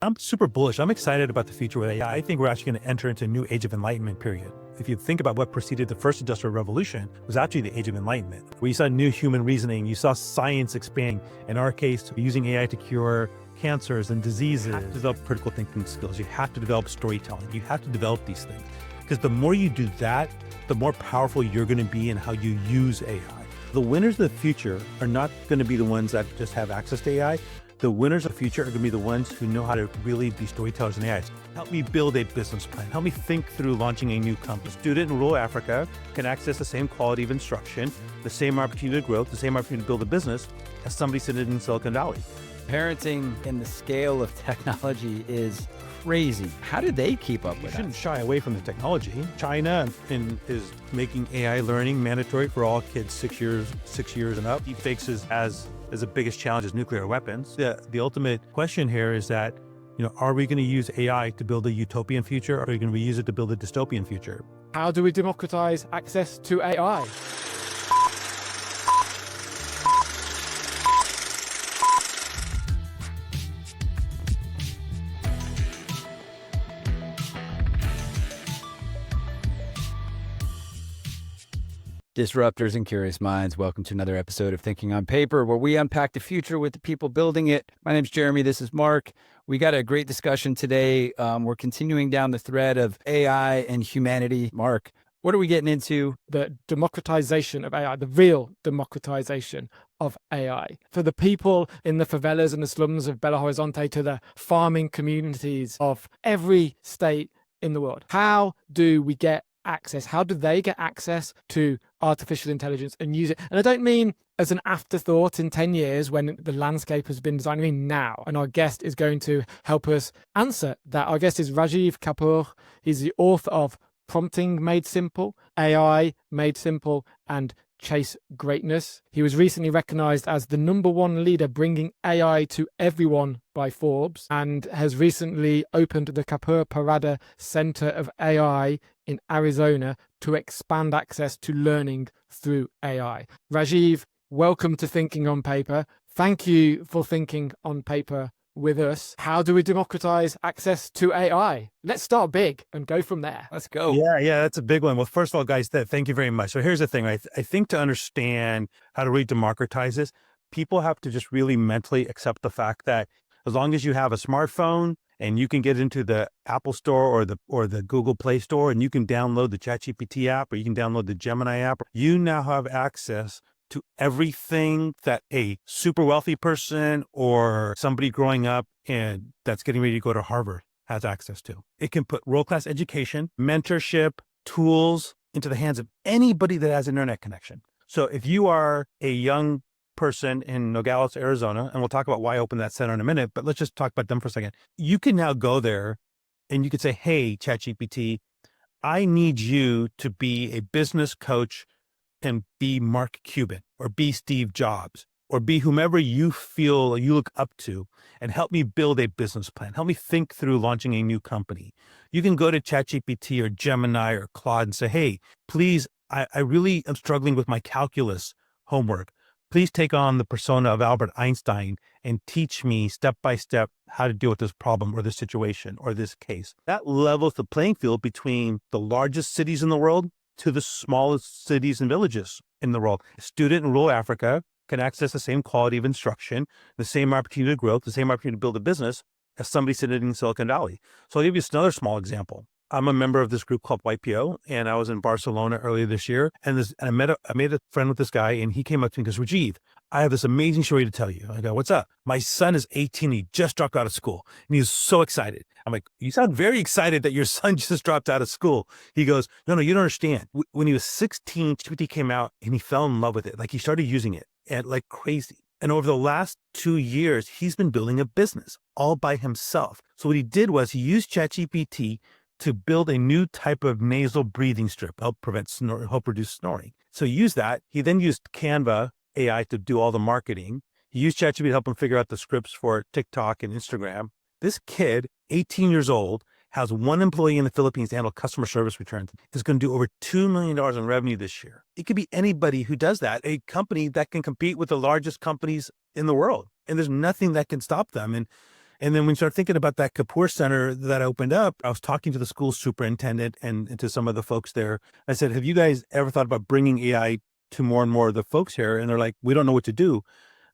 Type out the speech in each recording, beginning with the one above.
I'm super bullish. I'm excited about the future with AI. I think we're actually going to enter into a new age of enlightenment period. If you think about what preceded the first industrial revolution, it was actually the age of enlightenment, where you saw new human reasoning, you saw science expanding. In our case, using AI to cure cancers and diseases. You have to develop critical thinking skills. You have to develop storytelling. You have to develop these things. Because the more you do that, the more powerful you're going to be in how you use AI. The winners of the future are not going to be the ones that just have access to AI. The winners of the future are going to be the ones who know how to really be storytellers in AI. Help me build a business plan. Help me think through launching a new company. A student in rural Africa can access the same quality of instruction, the same opportunity to grow, the same opportunity to build a business as somebody sitting in Silicon Valley. Parenting and the scale of technology is crazy. How do they keep up with that? You shouldn't shy away from the technology. China is making AI learning mandatory for all kids 6 years and up. Deepfakes is as the biggest challenge is nuclear weapons. The ultimate question here is that, are we going to use AI to build a utopian future, or are we going to use it to build a dystopian future? How do we democratize access to AI? Disruptors and curious minds, welcome to another episode of Thinking on Paper, where we unpack the future with the people building it. My name's Jeremy. This is Mark. We got a great discussion today. We're continuing down the thread of AI and humanity. Mark, what are we getting into? The democratization of AI, the real democratization of AI. For the people in the favelas and the slums of Belo Horizonte, to the farming communities of every state in the world. How do we get access? How do they get access to artificial intelligence and use it? And I don't mean as an afterthought in 10 years when the landscape has been designed. I mean now. And our guest is going to help us answer that. Our guest is Rajeev Kapur. He's the author of Prompting Made Simple, AI Made Simple, and Chase Greatness. He was recently recognized as the #1 leader bringing AI to everyone by Forbes, and has recently opened the Kapur Parada Center of AI in Arizona to expand access to learning through AI. Rajeev, welcome to Thinking on Paper. Thank you for thinking on paper with us. How do we democratize access to AI? Let's start big and go from there. Let's go. Yeah, that's a big one. Well, first of all, guys, thank you very much. So here's the thing. I think to understand how to really democratize this, people have to just really mentally accept the fact that as long as you have a smartphone and you can get into the Apple Store or the Google Play Store, and you can download the ChatGPT app, or you can download the Gemini app, you now have access to everything that a super wealthy person or somebody growing up and that's getting ready to go to Harvard has access to. It can put world-class education, mentorship, tools into the hands of anybody that has an internet connection. So if you are a young person in Nogales, Arizona, and we'll talk about why I opened that center in a minute, but let's just talk about them for a second. You can now go there and you could say, hey, ChatGPT, I need you to be a business coach and be Mark Cuban or be Steve Jobs or be whomever you feel you look up to, and help me build a business plan. Help me think through launching a new company. You can go to ChatGPT or Gemini or Claude and say, hey, please, I really am struggling with my calculus homework. Please take on the persona of Albert Einstein and teach me step by step how to deal with this problem or this situation or this case. That levels the playing field between the largest cities in the world to the smallest cities and villages in the world. A student in rural Africa can access the same quality of instruction, the same opportunity to grow, the same opportunity to build a business as somebody sitting in Silicon Valley. So I'll give you another small example. I'm a member of this group called YPO, and I was in Barcelona earlier this year. And I made a friend with this guy, and he came up to me and goes, Rajeev, I have this amazing story to tell you. I go, what's up? My son is 18. He just dropped out of school, and he's so excited. I'm like, you sound very excited that your son just dropped out of school. He goes, no, you don't understand. When he was 16, GPT came out, and he fell in love with it. Like, he started using it and like crazy. And over the last 2 years, he's been building a business all by himself. So what he did was he used ChatGPT to build a new type of nasal breathing strip, help reduce snoring. So he used that. He then used Canva AI to do all the marketing. He used ChatGPT to help him figure out the scripts for TikTok and Instagram. This kid, 18 years old, has one employee in the Philippines to handle customer service returns. Is going to do over $2 million in revenue this year. It could be anybody who does that, a company that can compete with the largest companies in the world. And there's nothing that can stop them. And And then when you start thinking about that Kapur Center that opened up, I was talking to the school superintendent and to some of the folks there. I said, have you guys ever thought about bringing AI to more and more of the folks here? And they're like, we don't know what to do.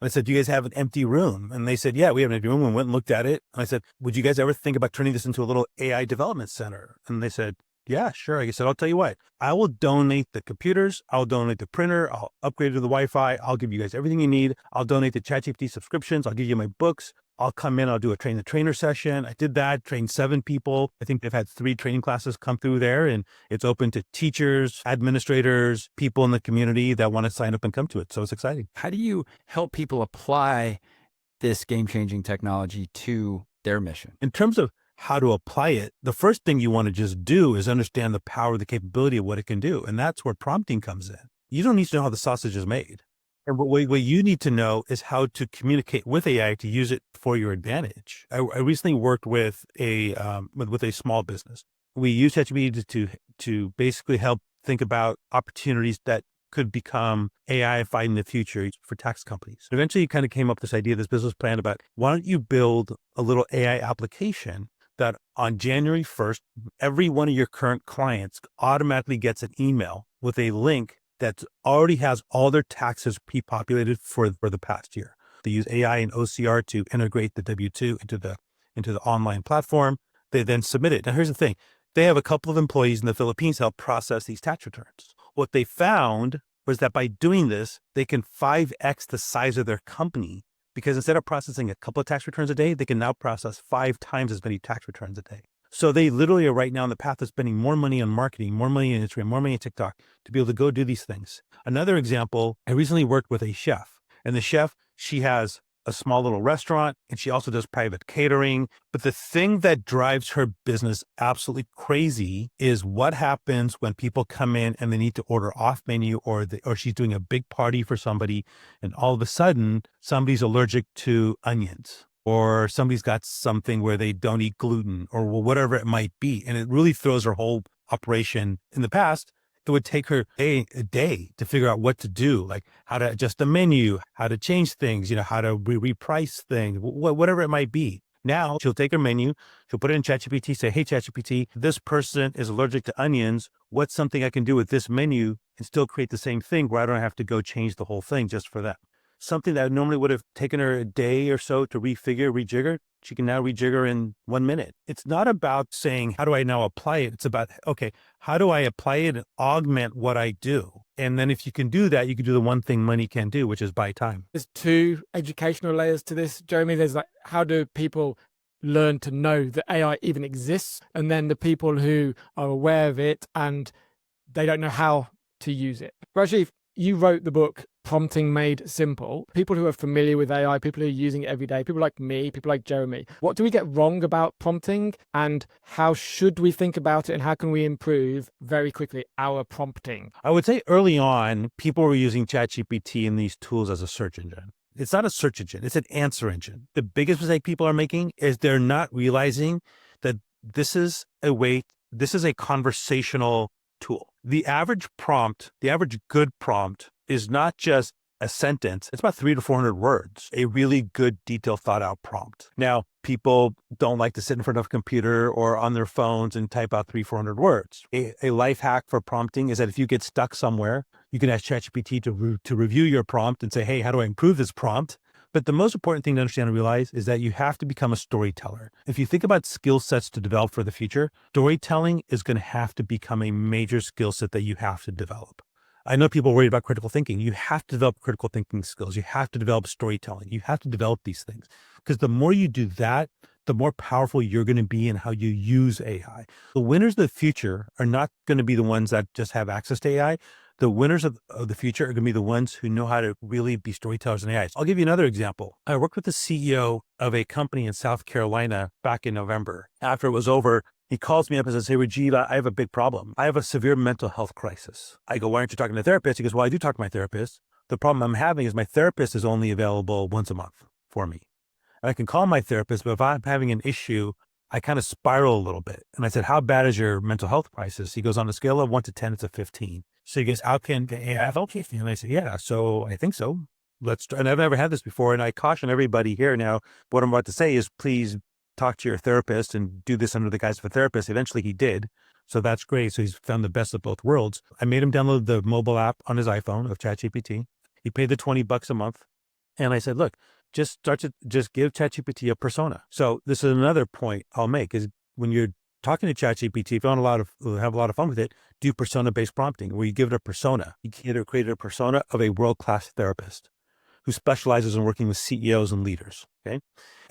And I said, do you guys have an empty room? And they said, yeah, we have an empty room. And went and looked at it. And I said, would you guys ever think about turning this into a little AI development center? And they said, yeah, sure. I said, I'll tell you what, I will donate the computers. I'll donate the printer. I'll upgrade to the Wi-Fi. I'll give you guys everything you need. I'll donate the ChatGPT subscriptions. I'll give you my books. I'll come in, I'll do a train the trainer session. I did that, trained 7 people. I think they've had 3 training classes come through there, and it's open to teachers, administrators, people in the community that want to sign up and come to it. So it's exciting. How do you help people apply this game-changing technology to their mission? In terms of how to apply it, the first thing you want to just do is understand the power, the capability of what it can do. And that's where prompting comes in. You don't need to know how the sausage is made. And what you need to know is how to communicate with AI to use it for your advantage. I recently worked with a small business. We use ChatGPT to basically help think about opportunities that could become AI-ified in the future for tax companies. Eventually, kind of came up with this idea, this business plan about why don't you build a little AI application that on January 1st, every one of your current clients automatically gets an email with a link that already has all their taxes pre-populated for the past year. They use AI and OCR to integrate the W-2 into the online platform. They then submit it. Now, here's the thing. They have a couple of employees in the Philippines help process these tax returns. What they found was that by doing this, they can 5x the size of their company, because instead of processing a couple of tax returns a day, they can now process 5 times as many tax returns a day. So they literally are right now on the path of spending more money on marketing, more money on Instagram, more money on TikTok to be able to go do these things. Another example, I recently worked with a chef, and the chef, she has a small little restaurant and she also does private catering. But the thing that drives her business absolutely crazy is what happens when people come in and they need to order off menu, or she's doing a big party for somebody and all of a sudden somebody's allergic to onions, or somebody's got something where they don't eat gluten, or whatever it might be. And it really throws her whole operation. In the past, it would take her a day to figure out what to do, like how to adjust the menu, how to change things, how to reprice things, whatever it might be. Now she'll take her menu, she'll put it in ChatGPT, say, hey, ChatGPT, this person is allergic to onions. What's something I can do with this menu and still create the same thing where I don't have to go change the whole thing just for that? Something that normally would have taken her a day or so to rejigger, she can now rejigger in 1 minute. It's not about saying, how do I now apply it? It's about, okay, how do I apply it and augment what I do? And then if you can do that, you can do the one thing money can do, which is buy time. There's 2 educational layers to this, Jeremy. There's like, how do people learn to know that AI even exists? And then the people who are aware of it and they don't know how to use it. Rajeev, you wrote the book Prompting Made Simple. People who are familiar with AI, people who are using it every day, people like me, people like Jeremy. What do we get wrong about prompting, and how should we think about it, and how can we improve very quickly our prompting? I would say early on, people were using ChatGPT and these tools as a search engine. It's not a search engine, it's an answer engine. The biggest mistake people are making is they're not realizing that this is a conversational tool. The average prompt, the average good prompt is not just a sentence. It's about 300 to 400 words, a really good, detailed, thought out prompt. Now, people don't like to sit in front of a computer or on their phones and type out 300-400 words. A life hack for prompting is that if you get stuck somewhere, you can ask ChatGPT to review your prompt and say, hey, how do I improve this prompt? But the most important thing to understand and realize is that you have to become a storyteller. If you think about skill sets to develop for the future, storytelling is going to have to become a major skill set that you have to develop. I know people are worried about critical thinking. You have to develop critical thinking skills. You have to develop storytelling. You have to develop these things, because the more you do that, the more powerful you're going to be in how you use AI. The winners of the future are not going to be the ones that just have access to AI. The winners of the future are going to be the ones who know how to really be storytellers in AI. I'll give you another example. I worked with the CEO of a company in South Carolina back in November. After it was over, he calls me up and says, hey, Rajeev, I have a big problem. I have a severe mental health crisis. I go, why aren't you talking to a therapist? He goes, well, I do talk to my therapist. The problem I'm having is my therapist is only available once a month for me. And I can call my therapist, but if I'm having an issue, I kind of spiral a little bit. And I said, how bad is your mental health crisis? He goes, on a scale of 1 to 10, it's a 15. So he goes, how can AI help you? And I said, yeah, so I think so. Let's try. And I've never had this before. And I caution everybody here now, what I'm about to say is please talk to your therapist and do this under the guise of a therapist. Eventually he did. So that's great. So he's found the best of both worlds. I made him download the mobile app on his iPhone of ChatGPT. He paid the $20 a month. And I said, look, just give ChatGPT a persona. So this is another point I'll make is when you're talking to ChatGPT, if you want have a lot of fun with it, do persona-based prompting where you give it a persona. You created a persona of a world-class therapist who specializes in working with CEOs and leaders. Okay.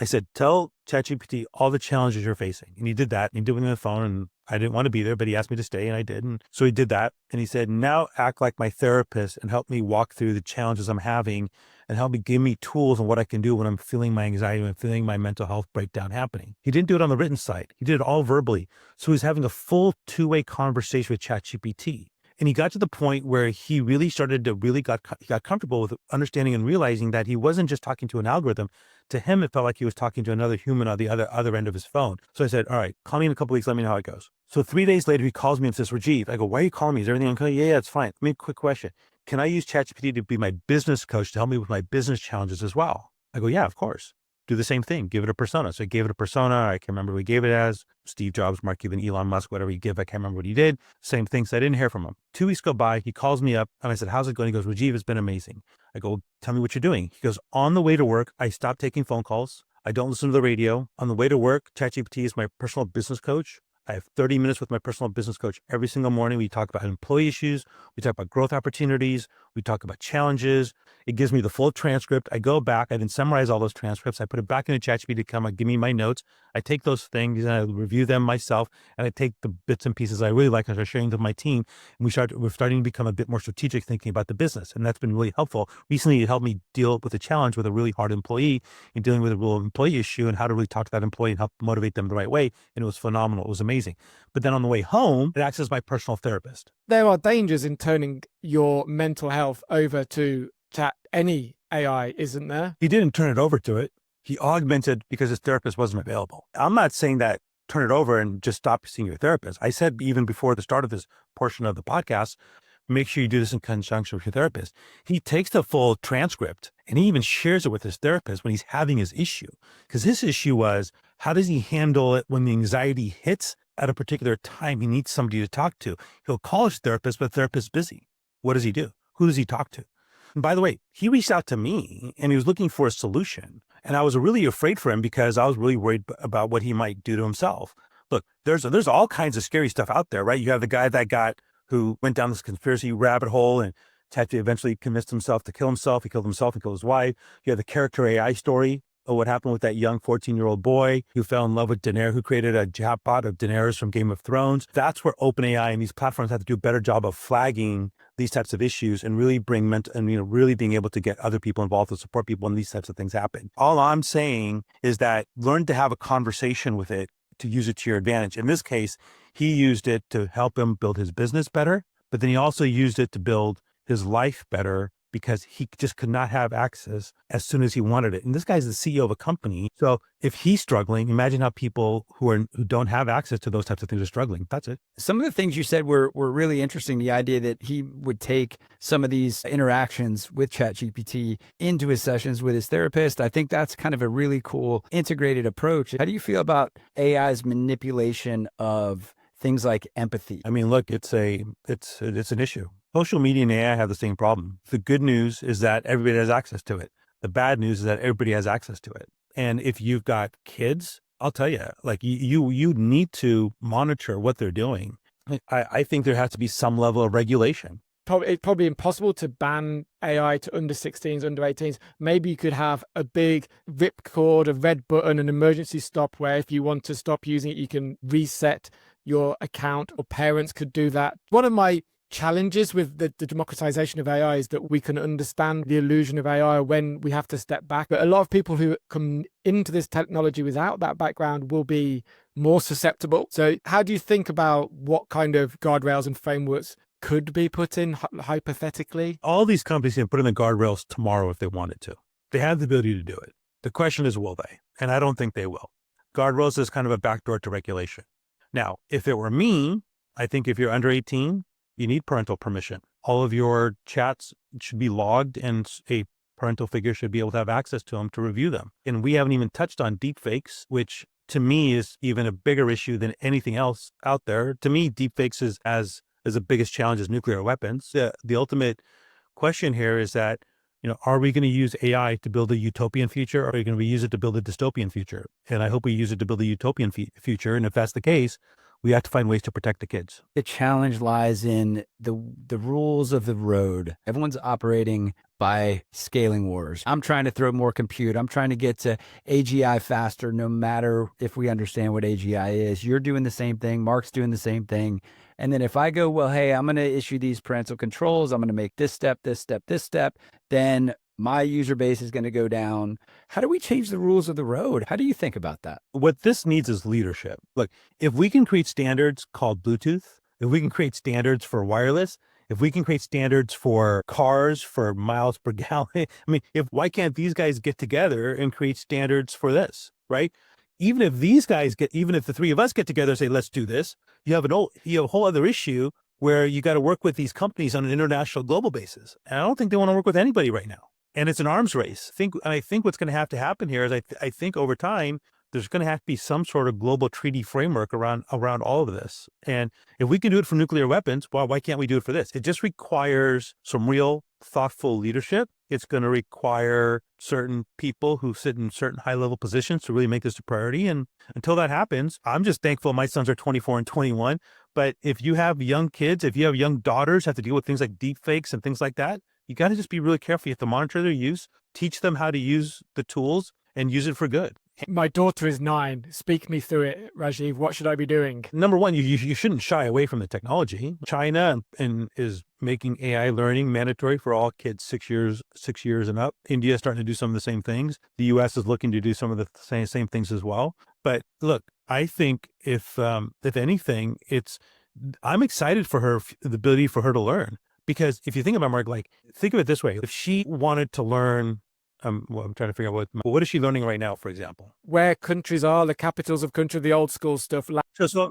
I said, tell ChatGPT all the challenges you're facing. And he did that. And he did it on the phone. And I didn't want to be there, but he asked me to stay and I did. And so he did that. And he said, now act like my therapist and help me walk through the challenges I'm having and help me give me tools on what I can do when I'm feeling my anxiety and feeling my mental health breakdown happening. He didn't do it on the written side. He did it all verbally. So he was having a full two-way conversation with ChatGPT. And he got to the point where he really started to got comfortable with understanding and realizing that he wasn't just talking to an algorithm. To him, it felt like he was talking to another human on the other end of his phone. So I said, all right, call me in a couple weeks. Let me know how it goes. So 3 days later, he calls me and says, Rajeev, I go, why are you calling me? Is everything okay? Yeah, it's fine. Let me quick question. Can I use ChatGPT to be my business coach to help me with my business challenges as well? I go, yeah, of course. Do the same thing. Give it a persona. So I gave it a persona. I can't remember what he gave it as. Steve Jobs, Mark Cuban, Elon Musk, whatever he gave. I can't remember what he did. Same thing. So I didn't hear from him. 2 weeks go by. He calls me up and I said, how's it going? He goes, Rajeev, it's been amazing. I go, tell me what you're doing. He goes, on the way to work, I stopped taking phone calls. I don't listen to the radio. On the way to work, ChatGPT is my personal business coach. I have 30 minutes with my personal business coach every single morning. We talk about employee issues. We talk about growth opportunities. We talk about challenges. It gives me the full transcript. I go back. I then summarize all those transcripts. I put it back into ChatGPT to come and give me my notes. I take those things and I review them myself. And I take the bits and pieces I really like and I start sharing them with my team. And we're starting to become a bit more strategic thinking about the business. And that's been really helpful. Recently, it helped me deal with a challenge with a really hard employee and dealing with a real employee issue and how to really talk to that employee and help motivate them the right way. And it was phenomenal. It was amazing. But then on the way home, it acts as my personal therapist. There are dangers in turning your mental health over to any AI, isn't there? He didn't turn it over to it. He augmented because his therapist wasn't available. I'm not saying that turn it over and just stop seeing your therapist. I said even before the start of this portion of the podcast, make sure you do this in conjunction with your therapist. He takes the full transcript and he even shares it with his therapist when he's having his issue. Because his issue was, how does he handle it when the anxiety hits at a particular time? He needs somebody to talk to. He'll call his therapist, but the therapist's busy. What does he do? Who does he talk to? And by the way, he reached out to me and he was looking for a solution. And I was really afraid for him because I was really worried about what he might do to himself. Look, there's all kinds of scary stuff out there, right? You have the guy who went down this conspiracy rabbit hole and had to eventually convince himself to kill himself. He killed himself and killed his wife. You have the character AI story of what happened with that young 14-year-old boy who fell in love with Daenerys, who created a chatbot of Daenerys from Game of Thrones. That's where OpenAI and these platforms have to do a better job of flagging these types of issues and really really being able to get other people involved to support people when these types of things happen. All I'm saying is that learn to have a conversation with it to use it to your advantage. In this case, he used it to help him build his business better, but then he also used it to build his life better because he just could not have access as soon as he wanted it. And this guy's the CEO of a company. So if he's struggling, imagine how people who don't have access to those types of things are struggling. That's it. Some of the things you said were really interesting. The idea that he would take some of these interactions with ChatGPT into his sessions with his therapist. I think that's kind of a really cool integrated approach. How do you feel about AI's manipulation of things like empathy? I mean, look, it's an issue. Social media and AI have the same problem. The good news is that everybody has access to it. The bad news is that everybody has access to it. And if you've got kids, I'll tell you, like you need to monitor what they're doing. I think there has to be some level of regulation. It's probably impossible to ban AI to under 16s, under 18s. Maybe you could have a big ripcord, a red button, an emergency stop where if you want to stop using it, you can reset your account, or parents could do that. One of my challenges with the democratization of AI is that we can understand the illusion of AI when we have to step back. But a lot of people who come into this technology without that background will be more susceptible. So how do you think about what kind of guardrails and frameworks could be put in hypothetically? All these companies can put in the guardrails tomorrow if they wanted to. They have the ability to do it. The question is, will they? And I don't think they will. Guardrails is kind of a backdoor to regulation. Now, if it were me, I think if you're under 18, you need parental permission. All of your chats should be logged and a parental figure should be able to have access to them to review them. And we haven't even touched on deepfakes, which to me is even a bigger issue than anything else out there. To me, deepfakes is as the biggest challenge as nuclear weapons. The ultimate question here is that, are we going to use AI to build a utopian future, or are we going to use it to build a dystopian future? And I hope we use it to build a utopian future. And if that's the case, we have to find ways to protect the kids. The challenge lies in the rules of the road. Everyone's operating by scaling wars. I'm trying to throw more compute. I'm trying to get to AGI faster, no matter if we understand what AGI is. You're doing the same thing. Mark's doing the same thing. And then if I go, well, hey, I'm going to issue these parental controls, I'm going to make this step, this step, this step, then my user base is going to go down. How do we change the rules of the road? How do you think about that? What this needs is leadership. Look, if we can create standards called Bluetooth, if we can create standards for wireless, if we can create standards for cars, for miles per gallon, I mean, why can't these guys get together and create standards for this, right? Even if the three of us get together and say, let's do this, you have a whole other issue where you got to work with these companies on an international global basis. And I don't think they want to work with anybody right now. And it's an arms race. I think what's going to have to happen here is I think over time, there's going to have to be some sort of global treaty framework around all of this. And if we can do it for nuclear weapons, well, why can't we do it for this? It just requires some real thoughtful leadership. It's going to require certain people who sit in certain high-level positions to really make this a priority. And until that happens, I'm just thankful my sons are 24 and 21. But if you have young kids, if you have young daughters have to deal with things like deep fakes and things like that, you got to just be really careful. You have to monitor their use, teach them how to use the tools, and use it for good. My daughter is 9. Speak me through it, Rajeev. What should I be doing? Number one, you shouldn't shy away from the technology. China is making AI learning mandatory for all kids 6 years and up. India is starting to do some of the same things. The U.S. is looking to do some of the same things as well. But look, I think if anything, I'm excited for her, the ability for her to learn. Because if you think about Mark, think of it this way: if she wanted to learn. I'm trying to figure out what is she learning right now, for example? Where countries are, the capitals of country, the old school stuff. So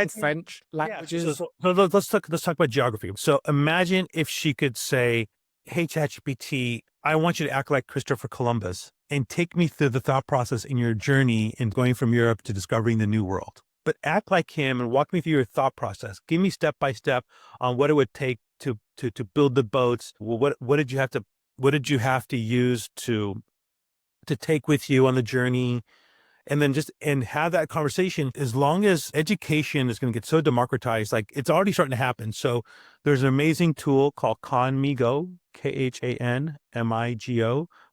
French languages. So let's talk about geography. So imagine if she could say, "Hey, ChatGPT, I want you to act like Christopher Columbus and take me through the thought process in your journey in going from Europe to discovering the New World. But act like him and walk me through your thought process. Give me step by step on what it would take to build the boats. What did you have to use to take with you on the journey?" And then and have that conversation. As long as education is going to get so democratized, it's already starting to happen. So there's an amazing tool called KhanMigo, KhanMigo,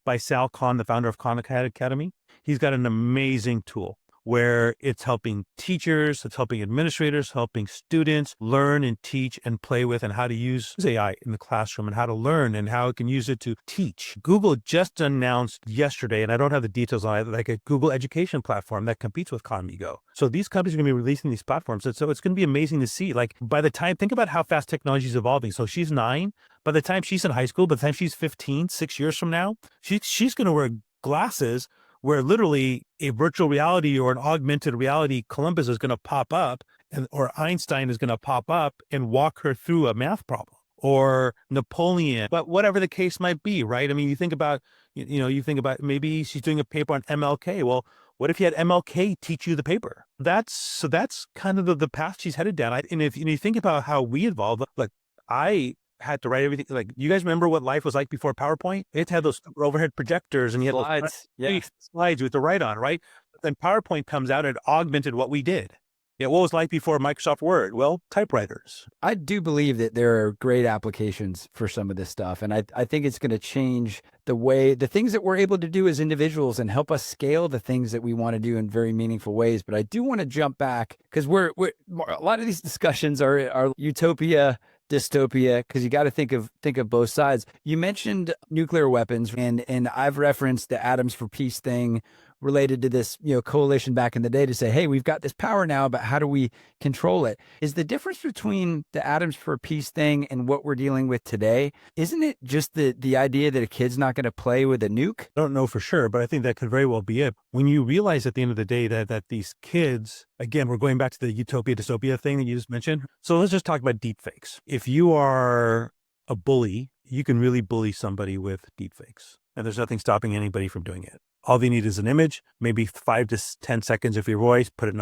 by Sal Khan, the founder of Khan Academy. He's got an amazing tool where it's helping teachers, it's helping administrators, helping students learn and teach and play with, and how to use AI in the classroom, and how to learn and how it can use it to teach. Google just announced yesterday, and I don't have the details on it, a Google education platform that competes with KhanMigo. So these companies are going to be releasing these platforms. And so it's going to be amazing to see, by the time, think about how fast technology is evolving. So she's 9, by the time she's in high school, by the time she's 15, 6 years from now, she's going to wear glasses where literally a virtual reality or an augmented reality Columbus is going to pop up, or Einstein is going to pop up and walk her through a math problem, or Napoleon, but whatever the case might be, right? I mean, you think about maybe she's doing a paper on MLK. Well, what if you had MLK teach you the paper? That's kind of the path she's headed down. And if you think about how we evolved, I had to write everything. You guys remember what life was like before PowerPoint? It had those overhead projectors, and you had those slides with the write on, right? But then PowerPoint comes out and augmented what we did. Yeah, what was life before Microsoft Word? Well, typewriters. I do believe that there are great applications for some of this stuff. And I think it's going to change the things that we're able to do as individuals and help us scale the things that we want to do in very meaningful ways. But I do want to jump back, because we're a lot of these discussions are utopia, dystopia, because you got to think of both sides. You mentioned nuclear weapons, and I've referenced the Atoms for Peace thing related to this, coalition back in the day to say, hey, we've got this power now, but how do we control it? Is the difference between the Atoms for Peace thing and what we're dealing with today, isn't it just the idea that a kid's not going to play with a nuke? I don't know for sure, but I think that could very well be it. When you realize at the end of the day that these kids, again, we're going back to the utopia dystopia thing that you just mentioned. So let's just talk about deepfakes. If you are a bully, you can really bully somebody with deepfakes, and there's nothing stopping anybody from doing it. All they need is an image, maybe 5 to 10 seconds of your voice, put it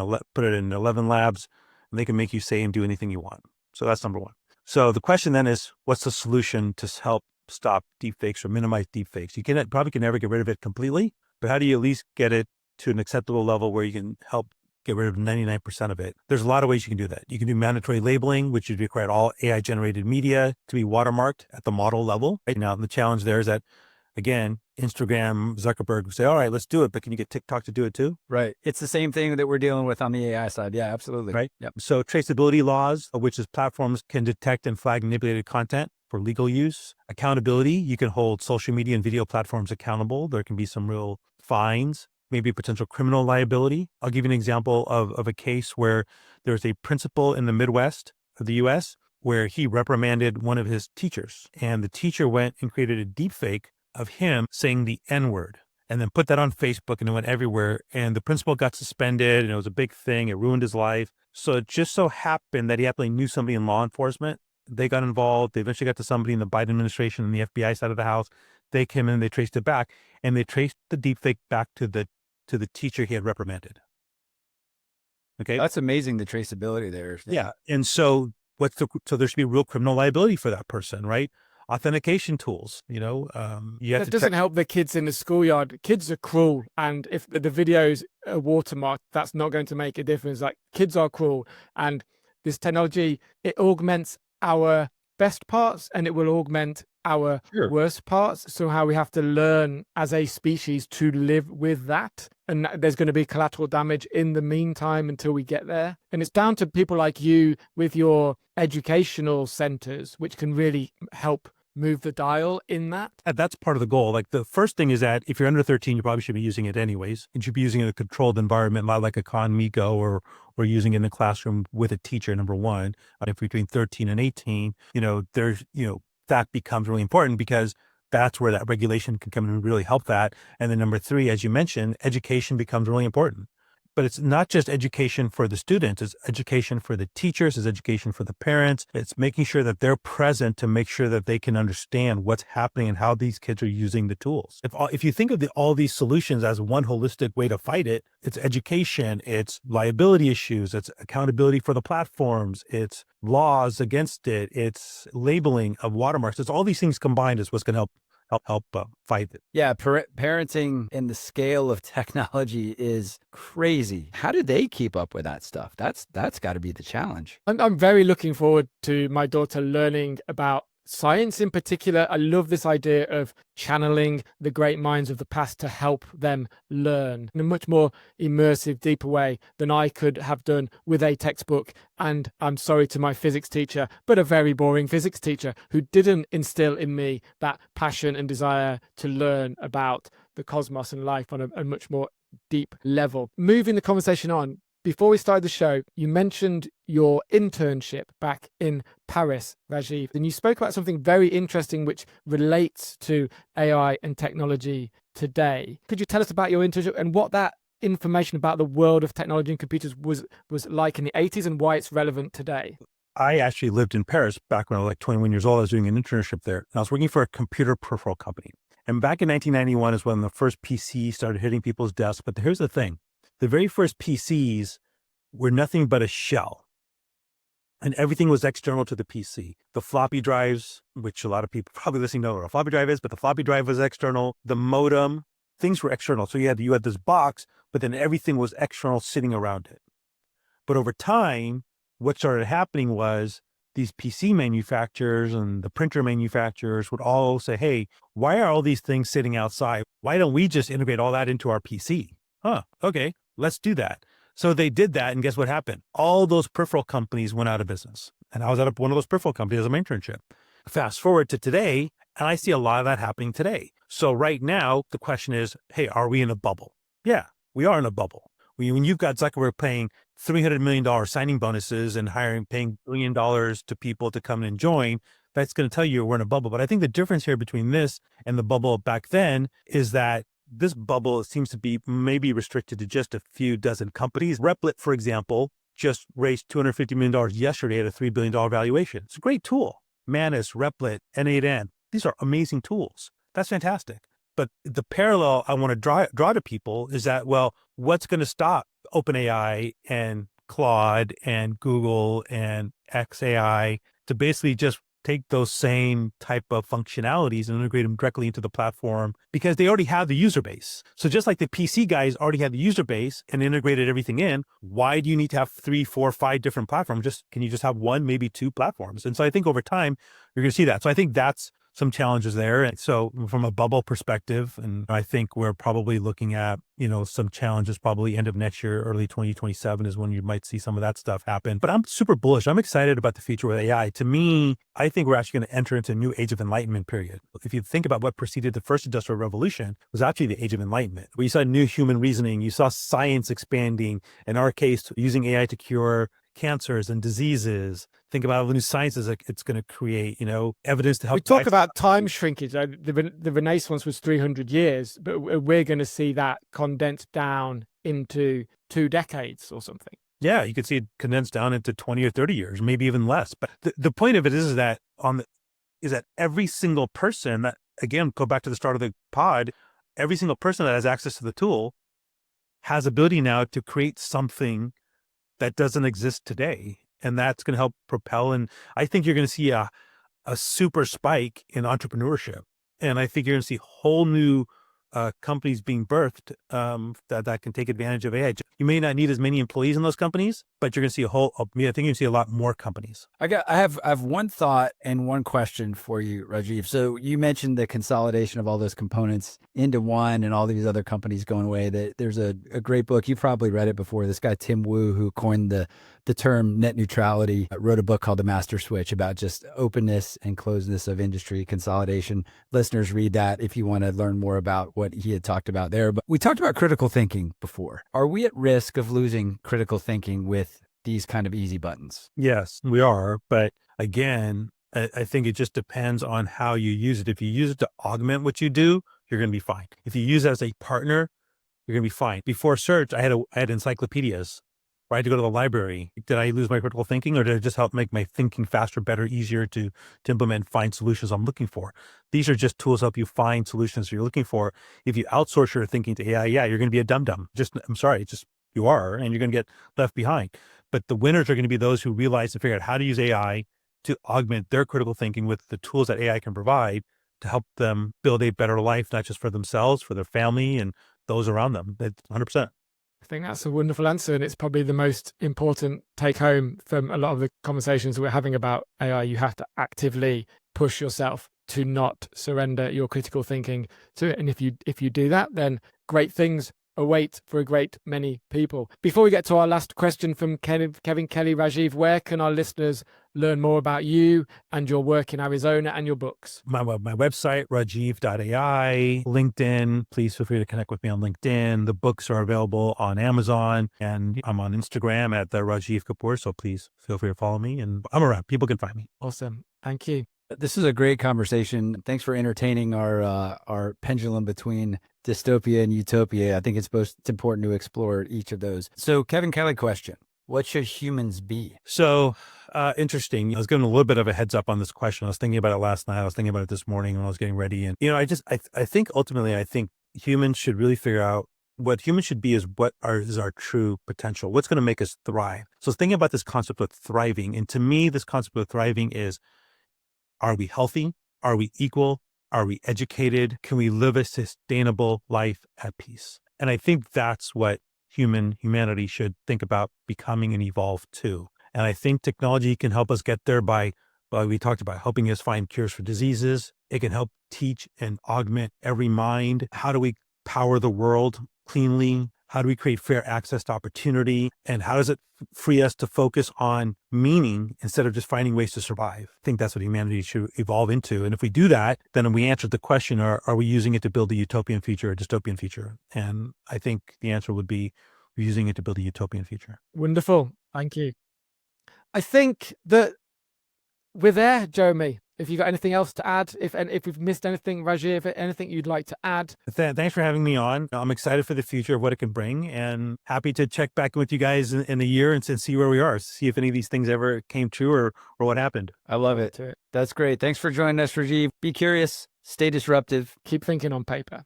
in 11 labs, and they can make you say and do anything you want. So that's number one. So the question then is, what's the solution to help stop deepfakes or minimize deepfakes? You probably can never get rid of it completely, but how do you at least get it to an acceptable level where you can help get rid of 99% of it? There's a lot of ways you can do that. You can do mandatory labeling, which would require all AI generated media to be watermarked at the model level. Right now, the challenge there is that, again, Instagram, Zuckerberg would say, all right, let's do it, but can you get TikTok to do it too? Right. It's the same thing that we're dealing with on the AI side. Yeah, absolutely. Right. Yep. So traceability laws, which is platforms can detect and flag manipulated content for legal use. Accountability, you can hold social media and video platforms accountable. There can be some real fines, maybe potential criminal liability. I'll give you an example of a case where there's a principal in the Midwest of the US where he reprimanded one of his teachers, and the teacher went and created a deepfake of him saying the N-word and then put that on Facebook, and it went everywhere. And the principal got suspended, and it was a big thing. It ruined his life. So it just so happened that he actually knew somebody in law enforcement. They got involved. They eventually got to somebody in the Biden administration and the FBI side of the house. They came in, they traced it back, and they traced the deepfake back to the teacher he had reprimanded. Okay. That's amazing, the traceability there. Yeah. And so so there should be real criminal liability for that person, right? Authentication tools, you have That to doesn't help the kids in the schoolyard. Kids are cruel, and if the videos are watermarked, that's not going to make a difference. Like, kids are cruel, and this technology, it augments our best parts and it will augment our worst parts. So how we have to learn as a species to live with that. And there's going to be collateral damage in the meantime until we get there. And it's down to people like you with your educational centers, which can really help move the dial in that. And that's part of the goal. Like, the first thing is that if you're under 13, you probably should be using it anyways. You should be using it in a controlled environment, not like a ConMigo or using it in the classroom with a teacher, number one. If you're between 13 and 18, that becomes really important, because that's where that regulation can come in and really help that. And then number three, as you mentioned, education becomes really important. But it's not just education for the students, it's education for the teachers, it's education for the parents. It's making sure that they're present to make sure that they can understand what's happening and how these kids are using the tools. If you think of all these solutions as one holistic way to fight it, it's education, it's liability issues, it's accountability for the platforms, it's laws against it, it's labeling of watermarks. It's all these things combined is what's going to help fight it. Yeah, parenting and the scale of technology is crazy. How do they keep up with that stuff? That's got to be the challenge. I'm very looking forward to my daughter learning about science in particular. I love this idea of channeling the great minds of the past to help them learn in a much more immersive, deeper way than I could have done with a textbook. And I'm sorry to my physics teacher, but a very boring physics teacher who didn't instill in me that passion and desire to learn about the cosmos and life on a much more deep level. Moving the conversation on, before we started the show, you mentioned your internship back in Paris, Rajeev, and you spoke about something very interesting which relates to AI and technology today. Could you tell us about your internship and what that information about the world of technology and computers was like in the 80s and why it's relevant today? I actually lived in Paris back when I was like 21 years old. I was doing an internship there, and I was working for a computer peripheral company. And back in 1991 is when the first PC started hitting people's desks. But here's the thing. The very first PCs were nothing but a shell, and everything was external to the PC. The floppy drives, which a lot of people probably listening know what a floppy drive is, but the floppy drive was external. The modem, things were external. So you had this box, but then everything was external sitting around it. But over time, what started happening was these PC manufacturers and the printer manufacturers would all say, hey, why are all these things sitting outside? Why don't we just integrate all that into our PC? Okay, let's do that. So they did that, and guess what happened? All those peripheral companies went out of business. And I was at one of those peripheral companies as my internship. Fast forward to today, and I see a lot of that happening today. So right now, the question is, hey, are we in a bubble? Yeah, we are in a bubble. When you've got Zuckerberg paying $300 million signing bonuses and paying $1 billion to people to come and join, that's going to tell you we're in a bubble. But I think the difference here between this and the bubble back then is that this bubble seems to be maybe restricted to just a few dozen companies. Replit, for example, just raised $250 million yesterday at a $3 billion valuation. It's a great tool. Manus, Replit, N8N, these are amazing tools. That's fantastic. But the parallel I want to draw to people is that, well, what's going to stop OpenAI and Claude and Google and XAI to basically just take those same type of functionalities and integrate them directly into the platform, because they already have the user base. So just like the PC guys already had the user base and integrated everything in, why do you need to have 3, 4, 5 different platforms? Can you just have one, maybe 2 platforms? And so I think over time, you're going to see that. So I think that's some challenges there. And so from a bubble perspective, and I think we're probably looking at, some challenges probably end of next year, early 2027 is when you might see some of that stuff happen. But I'm super bullish. I'm excited about the future with AI. To me, I think we're actually going to enter into a new age of enlightenment period. If you think about what preceded the first industrial revolution, it was actually the age of enlightenment, where you saw new human reasoning, you saw science expanding, in our case, using AI to cure cancers and diseases. Think about all the new sciences it's going to create, evidence to help. We talk about time shrinkage. The Renaissance was 300 years, but we're going to see that condensed down into 2 decades or something. Yeah, you could see it condensed down into 20 or 30 years, maybe even less. But the point of it is that every single person that, again, go back to the start of the pod, every single person that has access to the tool has ability now to create something that doesn't exist today. And that's going to help propel. And I think you're going to see a super spike in entrepreneurship. And I think you're going to see whole new companies being birthed that can take advantage of AI. You may not need as many employees in those companies, but you're going to see I think you're going to see a lot more companies. I have one thought and one question for you, Rajeev. So you mentioned the consolidation of all those components into one and all these other companies going away. There's a great book. You've probably read it before. This guy, Tim Wu, who coined the term net neutrality, wrote a book called The Master Switch about just openness and closeness of industry consolidation. Listeners, read that if you want to learn more about what he had talked about there. But we talked about critical thinking before. Are we at risk of losing critical thinking with these kind of easy buttons? Yes, we are. But again, I think it just depends on how you use it. If you use it to augment what you do, you're going to be fine. If you use it as a partner, you're going to be fine. Before search, I had encyclopedias. I had to go to the library. Did I lose my critical thinking, or did it just help make my thinking faster, better, easier to implement, find solutions I'm looking for? These are just tools to help you find solutions you're looking for. If you outsource your thinking to AI, you're going to be a dum-dum. I'm sorry, you are, and you're going to get left behind. But the winners are going to be those who realize and figure out how to use AI to augment their critical thinking with the tools that AI can provide to help them build a better life, not just for themselves, for their family and those around them. That's 100%. I think that's a wonderful answer, and it's probably the most important take home from a lot of the conversations we're having about AI. You have to actively push yourself to not surrender your critical thinking to it. And if you do that, then great things await for a great many people. Before we get to our last question from Kevin Kelly, Rajeev, where can our listeners learn more about you and your work in Arizona and your books? My website, rajiv.ai, LinkedIn. Please feel free to connect with me on LinkedIn. The books are available on Amazon, and I'm on Instagram at the Rajeev Kapur. So please feel free to follow me, and I'm around. People can find me. Awesome. Thank you. This is a great conversation. Thanks for entertaining our pendulum between dystopia and utopia. I think it's important to explore each of those. So Kevin Kelly question, what should humans be? So interesting. I was given a little bit of a heads up on this question. I was thinking about it last night. I was thinking about it this morning when I was getting ready. And, I think ultimately, humans should really figure out what humans should be is our true potential. What's going to make us thrive? So I was thinking about this concept of thriving. And to me, this concept of thriving is, are we healthy? Are we equal? Are we educated? Can we live a sustainable life at peace? And I think that's what humanity should think about becoming and evolve to. And I think technology can help us get there by, we talked about helping us find cures for diseases. It can help teach and augment every mind. How do we power the world cleanly? How do we create fair access to opportunity? And how does it free us to focus on meaning instead of just finding ways to survive? I think that's what humanity should evolve into. And if we do that, then we answered the question, are we using it to build a utopian future or dystopian future? And I think the answer would be, we're using it to build a utopian future. Wonderful. Thank you. I think that we're there, Jeremy. If you've got anything else to add, if we've missed anything, Rajeev, anything you'd like to add. Thanks for having me on. I'm excited for the future of what it can bring, and happy to check back with you guys in a year and see where we are, see if any of these things ever came true or what happened. I love it. That's great. Thanks for joining us, Rajeev. Be curious, stay disruptive. Keep thinking on paper.